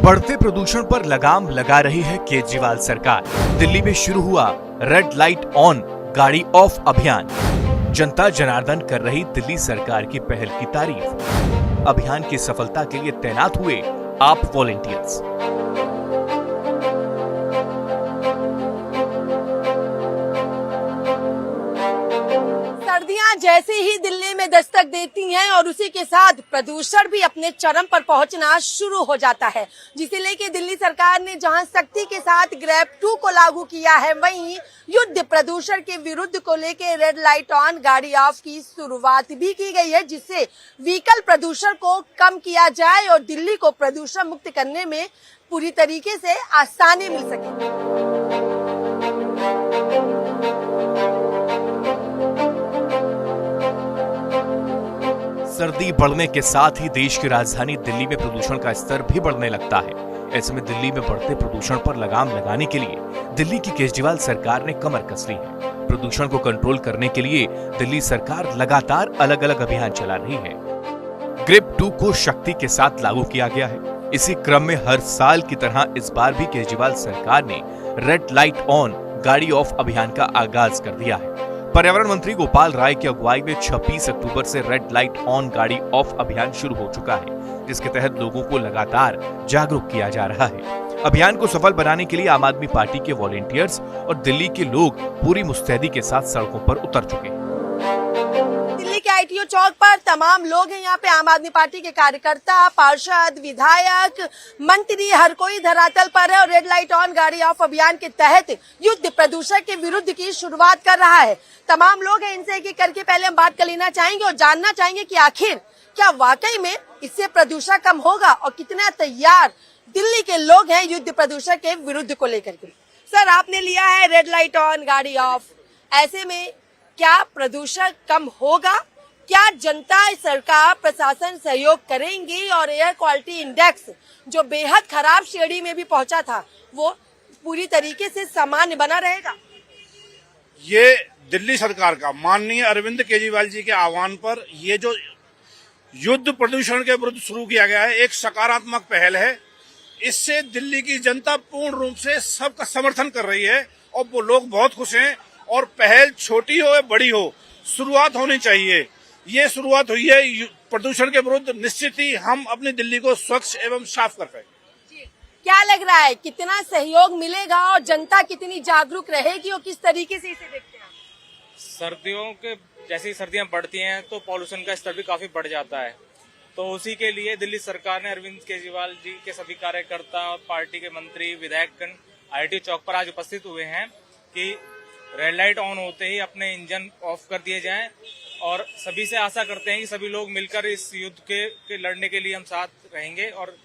बढ़ते प्रदूषण पर लगाम लगा रही है केजरीवाल सरकार। दिल्ली में शुरू हुआ रेड लाइट ऑन गाड़ी ऑफ अभियान। जनता जनार्दन कर रही दिल्ली सरकार की पहल की तारीफ। अभियान की सफलता के लिए तैनात हुए आप वॉलेंटियर्स। सर्दियां जैसे ही दिल्ली में दस्तक देती हैं और उसी के साथ प्रदूषण भी अपने चरम पर पहुंचना शुरू हो जाता है, जिसे लेके दिल्ली सरकार ने जहां सख्ती के साथ ग्रैब 2 को लागू किया है, वहीं युद्ध प्रदूषण के विरुद्ध को लेके रेड लाइट ऑन गाड़ी ऑफ की शुरुआत भी की गई है, जिससे व्हीकल प्रदूषण को कम किया जाए और दिल्ली को प्रदूषण मुक्त करने में पूरी तरीके से आसानी मिल सके। सर्दी बढ़ने के साथ ही देश की राजधानी दिल्ली में प्रदूषण का स्तर भी बढ़ने लगता है। ऐसे में दिल्ली में बढ़ते प्रदूषण पर लगाम लगाने के लिए दिल्ली की केजरीवाल सरकार ने कमर कस ली है। प्रदूषण को कंट्रोल करने के लिए दिल्ली सरकार लगातार अलग अलग अभियान चला रही है। ग्रिप 2 को शक्ति के साथ लागू किया गया है। इसी क्रम में हर साल की तरह इस बार भी केजरीवाल सरकार ने रेड लाइट ऑन गाड़ी ऑफ अभियान का आगाज कर दिया है। पर्यावरण मंत्री गोपाल राय की अगुवाई में 26 अक्टूबर से रेड लाइट ऑन गाड़ी ऑफ अभियान शुरू हो चुका है, जिसके तहत लोगों को लगातार जागरूक किया जा रहा है। अभियान को सफल बनाने के लिए आम आदमी पार्टी के वॉलेंटियर्स और दिल्ली के लोग पूरी मुस्तैदी के साथ सड़कों पर उतर चुके हैं। दिल्ली के आईटीओ चौक पर तमाम लोग हैं। यहाँ पे आम आदमी पार्टी के कार्यकर्ता, पार्षद, विधायक, मंत्री, हर कोई धरातल पर है और रेड लाइट ऑन गाड़ी ऑफ अभियान के तहत युद्ध प्रदूषण के विरुद्ध की शुरुआत कर रहा है। तमाम लोग हैं, इनसे एक करके पहले हम बात कर लेना चाहेंगे और जानना चाहेंगे कि आखिर क्या वाकई में इससे प्रदूषण कम होगा और कितना तैयार दिल्ली के लोग हैं युद्ध प्रदूषण के विरुद्ध को लेकर के। सर, आपने लिया है रेड लाइट ऑन गाड़ी ऑफ, ऐसे में क्या प्रदूषण कम होगा? क्या जनता, सरकार, प्रशासन सहयोग करेंगी और एयर क्वालिटी इंडेक्स जो बेहद खराब श्रेणी में भी पहुंचा था, वो पूरी तरीके से सामान्य बना रहेगा? ये दिल्ली सरकार का माननीय अरविंद केजरीवाल जी के आह्वान पर ये जो युद्ध प्रदूषण के विरुद्ध शुरू किया गया है, एक सकारात्मक पहल है। इससे दिल्ली की जनता पूर्ण रूप से सबका समर्थन कर रही है और वो लोग बहुत खुश हैं। और पहल छोटी हो या बड़ी हो, शुरुआत होनी चाहिए। ये शुरुआत हुई है प्रदूषण के विरुद्ध। निश्चित ही हम अपनी दिल्ली को स्वच्छ एवं साफ कर पाएंगे। क्या लग रहा है, कितना सहयोग मिलेगा और जनता कितनी जागरूक रहेगी और किस तरीके से इसे देखते हैं? सर्दियों के जैसे ही सर्दियां बढ़ती हैं तो पॉल्यूशन का स्तर भी काफी बढ़ जाता है। तो उसी के लिए दिल्ली सरकार ने अरविंद केजरीवाल जी के सभी कार्यकर्ता और पार्टी के मंत्री, विधायकगण आईटीओ चौक पर आज उपस्थित हुए हैं कि रेड लाइट ऑन होते ही अपने इंजन ऑफ कर दिए जाएं और सभी से आशा करते हैं कि सभी लोग मिलकर इस युद्ध के लड़ने के लिए हम साथ रहेंगे। और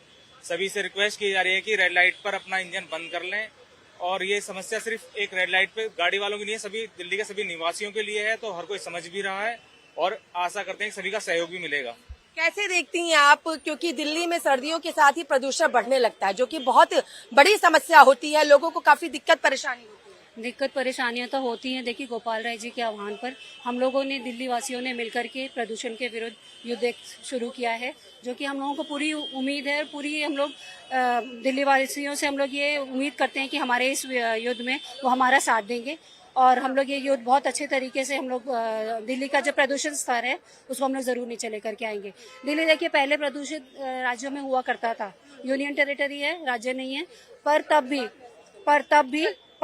सभी से रिक्वेस्ट की जा रही है कि रेड लाइट पर अपना इंजन बंद कर लें। और ये समस्या सिर्फ एक रेड लाइट पे गाड़ी वालों की नहीं है, सभी दिल्ली के सभी निवासियों के लिए है। तो हर कोई समझ भी रहा है और आशा करते हैं कि सभी का सहयोग भी मिलेगा। कैसे देखती हैं आप, क्योंकि दिल्ली में सर्दियों के साथ ही प्रदूषण बढ़ने लगता है, जो कि बहुत बड़ी समस्या होती है, लोगों को काफी दिक्कत परेशानियां तो होती हैं। देखिए, गोपाल राय जी के आह्वान पर हम लोगों ने, दिल्ली वासियों ने मिलकर के प्रदूषण के विरुद्ध युद्ध शुरू किया है, जो कि हम लोगों को पूरी उम्मीद है। पूरी हम लोग दिल्ली वासियों से हम लोग ये उम्मीद करते हैं कि हमारे इस युद्ध में वो हमारा साथ देंगे और हम लोग ये युद्ध बहुत अच्छे तरीके से हम लोग दिल्ली का जो प्रदूषण स्तर है उसको हम लोग जरूर नीचे लेकर के आएंगे। दिल्ली देखिए पहले प्रदूषित राज्यों में हुआ करता था, यूनियन टेरिटरी है, राज्य नहीं है, पर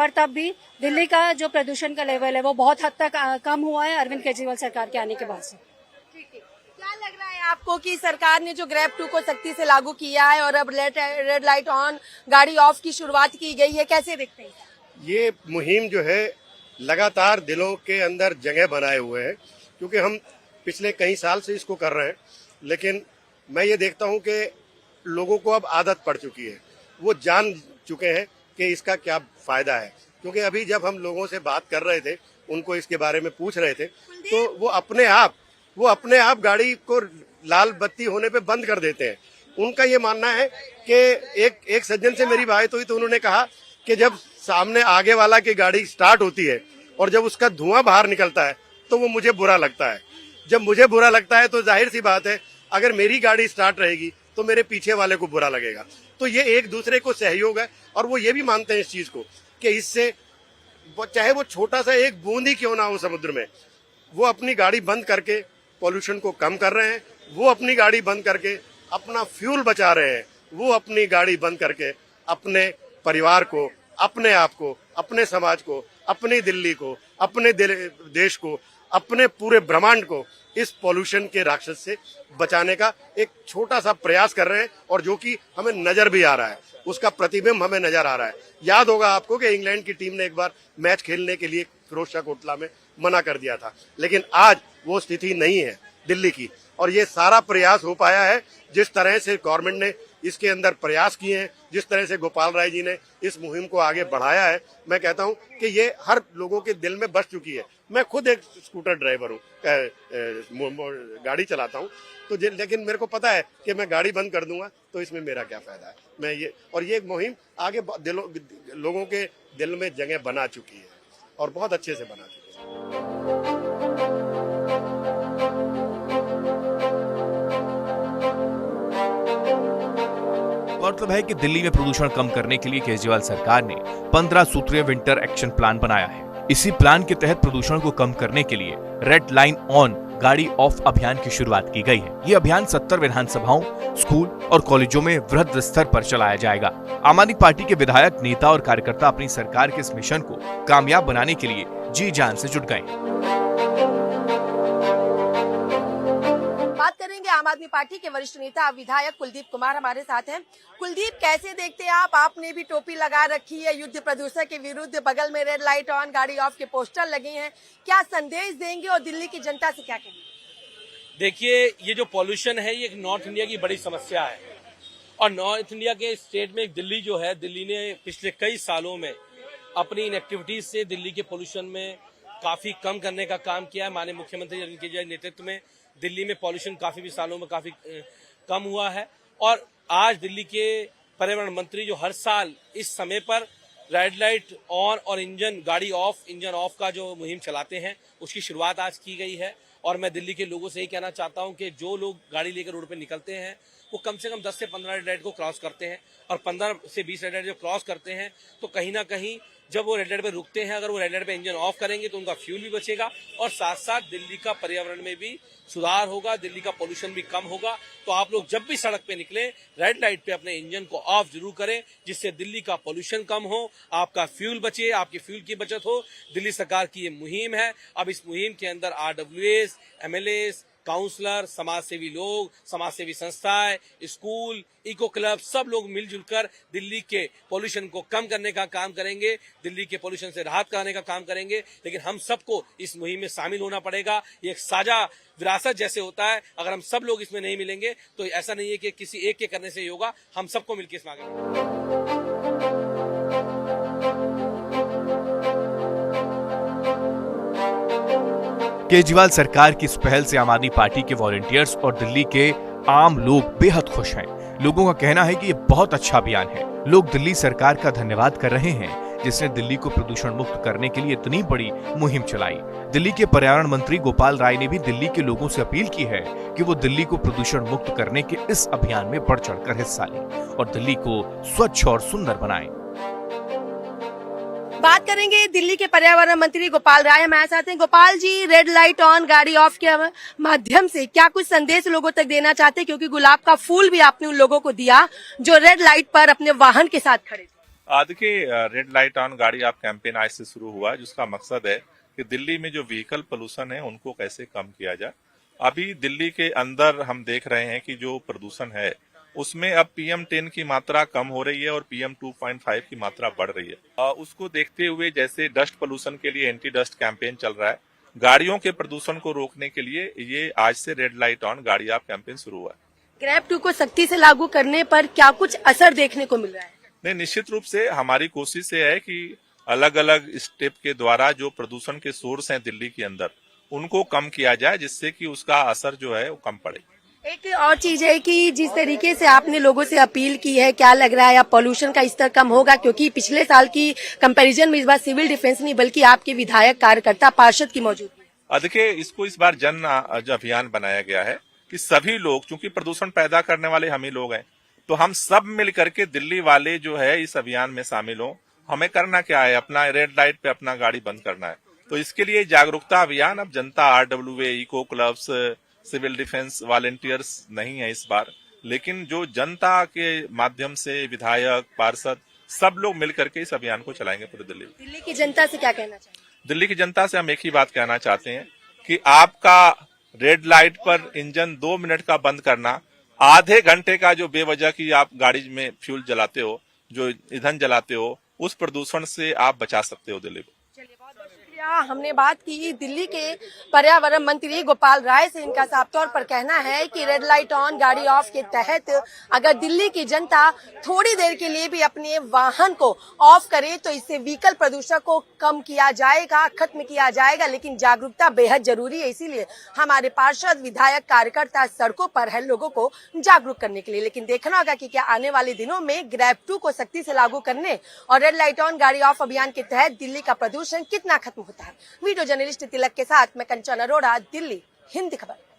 तब भी दिल्ली का जो प्रदूषण का लेवल है वो बहुत हद तक कम हुआ है अरविंद केजरीवाल सरकार के आने के बाद से। क्या लग रहा है आपको कि सरकार ने जो ग्रैब 2 को सख्ती से लागू किया है और अब रेड लाइट ऑन गाड़ी ऑफ की शुरुआत की गई है, कैसे देखते हैं? ये मुहिम जो है लगातार दिलों के अंदर जगह बनाए हुए है, क्योंकि हम पिछले कई साल से इसको कर रहे हैं। लेकिन मैं ये देखता हूँ कि लोगों को अब आदत पड़ चुकी है, वो जान चुके हैं कि इसका क्या फायदा है। क्योंकि अभी जब हम लोगों से बात कर रहे थे, उनको इसके बारे में पूछ रहे थे, तो वो अपने आप गाड़ी को लाल बत्ती होने पे बंद कर देते हैं। उनका ये मानना है कि एक सज्जन से मेरी बात हुई तो उन्होंने कहा कि जब सामने आगे वाला की गाड़ी स्टार्ट होती है और जब उसका धुआं बाहर निकलता है तो वो मुझे बुरा लगता है। जब मुझे बुरा लगता है तो जाहिर सी बात है, अगर मेरी गाड़ी स्टार्ट रहेगी तो मेरे पीछे वाले को बुरा लगेगा। तो ये एक दूसरे को सहयोग है और वो ये भी मानते हैं इस चीज को कि इससे चाहे वो छोटा सा एक बूंद ही क्यों ना हो समुद्र में, वो अपनी गाड़ी बंद करके पॉल्यूशन को कम कर रहे हैं, वो अपनी गाड़ी बंद करके अपना फ्यूल बचा रहे हैं, वो अपनी गाड़ी बंद करके अपने परिवार को, अपने आप को, अपने समाज को, अपनी दिल्ली को, अपने देश को, अपने पूरे ब्रह्मांड को इस पॉल्यूशन के राक्षस से बचाने का एक छोटा सा प्रयास कर रहे हैं और जो कि हमें नजर भी आ रहा है, उसका प्रतिबिंब हमें नजर आ रहा है। याद होगा आपको कि इंग्लैंड की टीम ने एक बार मैच खेलने के लिए फिरोजशाह कोटला में मना कर दिया था, लेकिन आज वो स्थिति नहीं है दिल्ली की और ये सारा प्रयास हो पाया है जिस तरह से गवर्नमेंट ने इसके अंदर प्रयास किए हैं, जिस तरह से गोपाल राय जी ने इस मुहिम को आगे बढ़ाया है। मैं कहता हूं कि ये हर लोगों के दिल में बस चुकी है। मैं खुद एक स्कूटर ड्राइवर हूँ, गाड़ी चलाता हूँ, तो लेकिन मेरे को पता है कि मैं गाड़ी बंद कर दूंगा तो इसमें मेरा क्या फायदा है। मैं ये मुहिम आगे लोगों के दिल में जगह बना चुकी है और बहुत अच्छे से बना चुकी है। गौरतलब है कि दिल्ली में प्रदूषण कम करने के लिए केजरीवाल सरकार ने 15 सूत्रीय विंटर एक्शन प्लान बनाया है। इसी प्लान के तहत प्रदूषण को कम करने के लिए रेड लाइन ऑन गाड़ी ऑफ अभियान की शुरुआत की गई है। ये अभियान 70 विधानसभाओं, स्कूल और कॉलेजों में वृहद स्तर पर चलाया जाएगा। आम आदमी पार्टी के विधायक, नेता और कार्यकर्ता अपनी सरकार के इस मिशन को कामयाब बनाने के लिए जी जान से जुट गए। बात करेंगे आम आदमी पार्टी के वरिष्ठ नेता विधायक कुलदीप कुमार हमारे साथ हैं। कुलदीप, कैसे देखते हैं आप? आपने भी टोपी लगा रखी है, युद्ध प्रदूषण के विरुद्ध, बगल में रेड लाइट ऑन गाड़ी ऑफ के पोस्टर लगे हैं, क्या संदेश देंगे और दिल्ली की जनता से क्या कहेंगे? देखिए, ये जो पॉल्यूशन है ये एक नॉर्थ इंडिया की बड़ी समस्या है और नॉर्थ इंडिया के स्टेट में दिल्ली जो है, दिल्ली ने पिछले कई सालों में अपनी इन एक्टिविटीज से दिल्ली के पॉल्यूशन में काफी कम करने का काम किया है। माननीय मुख्यमंत्री अरविंद केजरीवाल के नेतृत्व में दिल्ली में पॉल्यूशन काफी भी सालों में काफी कम हुआ है और आज दिल्ली के पर्यावरण मंत्री जो हर साल इस समय पर रेड लाइट ऑन और गाड़ी ऑफ, इंजन ऑफ का जो मुहिम चलाते हैं, उसकी शुरुआत आज की गई है। और मैं दिल्ली के लोगों से ही कहना चाहता हूं कि जो लोग गाड़ी लेकर रोड पे निकलते हैं वो कम से कम 10 से 15 रेड लाइट को क्रॉस करते हैं और 15 से 20 रेड लाइट जो क्रॉस करते हैं तो कहीं ना कहीं जब वो रेड लाइट पे रुकते हैं, अगर वो रेड लाइट पे इंजन ऑफ करेंगे तो उनका फ्यूल भी बचेगा और साथ साथ दिल्ली का पर्यावरण में भी सुधार होगा, दिल्ली का पोल्यूशन भी कम होगा। तो आप लोग जब भी सड़क पे निकले, रेड लाइट पे अपने इंजन को ऑफ जरूर करें, जिससे दिल्ली का पोल्यूशन कम हो, आपका फ्यूल बचे, आपकी फ्यूल की बचत हो। दिल्ली सरकार की ये मुहिम है। अब इस मुहिम के अंदर RWAs, MLAs, काउंसलर, समाज सेवी लोग, समाज सेवी संस्थाएं, स्कूल, इको क्लब, सब लोग मिलजुल कर दिल्ली के पोल्यूशन को कम करने का काम करेंगे, दिल्ली के पोल्यूशन से राहत कराने का काम करेंगे। लेकिन हम सबको इस मुहिम में शामिल होना पड़ेगा। ये एक साझा विरासत जैसे होता है, अगर हम सब लोग इसमें नहीं मिलेंगे तो ऐसा नहीं है कि किसी एक के करने से होगा, हम सबको मिलकर इसमें आगे बढ़ेंगे। केजरीवाल सरकार की इस पहल से आम आदमी पार्टी के वॉलंटियर्स और दिल्ली के आम लोग बेहद खुश हैं। लोगों का कहना है कि ये बहुत अच्छा अभियान है। लोग दिल्ली सरकार का धन्यवाद कर रहे हैं जिसने दिल्ली को प्रदूषण मुक्त करने के लिए इतनी बड़ी मुहिम चलाई। दिल्ली के पर्यावरण मंत्री गोपाल राय ने भी दिल्ली के लोगों से अपील की है कि वो दिल्ली को प्रदूषण मुक्त करने के इस अभियान में बढ़ चढ़कर हिस्सा लें और दिल्ली को स्वच्छ और सुंदर बनाएं। बात करेंगे दिल्ली के पर्यावरण मंत्री गोपाल राय हमारे साथ हैं। Gopal ji, red light on गाड़ी ऑफ के माध्यम से क्या कुछ संदेश लोगों तक देना चाहते हैं? क्योंकि गुलाब का फूल भी आपने उन लोगों को दिया जो रेड लाइट पर अपने वाहन के साथ खड़े थे। देखिए, रेड लाइट ऑन गाड़ी ऑफ कैंपेन आज से शुरू हुआ, जिसका मकसद है कि दिल्ली में जो व्हीकल पोल्यूशन है उनको कैसे कम किया जाए। अभी दिल्ली के अंदर हम देख रहे हैं कि जो प्रदूषण है उसमें अब PM10 की मात्रा कम हो रही है और PM2.5 की मात्रा बढ़ रही है। उसको देखते हुए जैसे डस्ट पोल्यूशन के लिए एंटी डस्ट कैंपेन चल रहा है, गाड़ियों के प्रदूषण को रोकने के लिए ये आज से रेड लाइट ऑन गाड़ी ऑफ कैंपेन शुरू हुआ है। ग्रैब 2 को सख्ती से लागू करने पर क्या कुछ असर देखने को मिल रहा है? नहीं, निश्चित रूप से हमारी कोशिश ये है कि अलग अलग स्टेप के द्वारा जो प्रदूषण के सोर्स हैं दिल्ली के अंदर उनको कम किया जाए, जिससे कि उसका असर जो है वो कम पड़े। एक और चीज है कि जिस तरीके से आपने लोगों से अपील की है, क्या लग रहा है अब पोल्यूशन का स्तर कम होगा? क्योंकि पिछले साल की कंपैरिजन में इस बार सिविल डिफेंस नहीं बल्कि आपके विधायक, कार्यकर्ता, पार्षद की मौजूदगी। देखिए, इसको इस बार जन अभियान बनाया गया है कि सभी लोग, चूंकि प्रदूषण पैदा करने वाले हम ही लोग हैं, तो हम सब मिल करके दिल्ली वाले जो है इस अभियान में शामिल हो। हमें करना क्या है, अपना रेड लाइट पे अपना गाड़ी बंद करना है। तो इसके लिए जागरूकता अभियान, अब जनता RWA, eco clubs, civil defence volunteers नहीं है इस बार, लेकिन जो जनता के माध्यम से विधायक, पार्षद सब लोग मिल करके इस अभियान को चलाएंगे पूरी दिल्ली में। दिल्ली की जनता से क्या कहना चाहिए? दिल्ली की जनता से हम एक ही बात कहना चाहते हैं कि आपका रेड लाइट पर इंजन 2 मिनट का बंद करना, आधे घंटे का जो बेवजह की आप गाड़ी में फ्यूल जलाते हो, जो ईंधन जलाते हो, उस प्रदूषण से आप बचा सकते हो दिल्ली को। चलिए, बहुत बहुत शुक्रिया। हमने बात की दिल्ली के पर्यावरण मंत्री गोपाल राय से। इनका साफ तौर पर कहना है कि रेड लाइट ऑन गाड़ी ऑफ के तहत अगर दिल्ली की जनता थोड़ी देर के लिए भी अपने वाहन को ऑफ करे तो इससे व्हीकल प्रदूषण को कम किया जाएगा, खत्म किया जाएगा। लेकिन जागरूकता बेहद जरूरी है, इसीलिए हमारे पार्षद, विधायक, कार्यकर्ता सड़कों पर है लोगों को जागरूक करने के लिए। लेकिन देखना होगा कि क्या आने वाले दिनों में ग्रैब 2 को सख्ती से लागू करने और रेड लाइट ऑन गाड़ी ऑफ अभियान के तहत दिल्ली का प्रदूषण कितना खत्म होता है। वीडियो जर्नलिस्ट तिलक के साथ मैं कंचन अरोड़ा, दिल्ली, हिंदी खबर।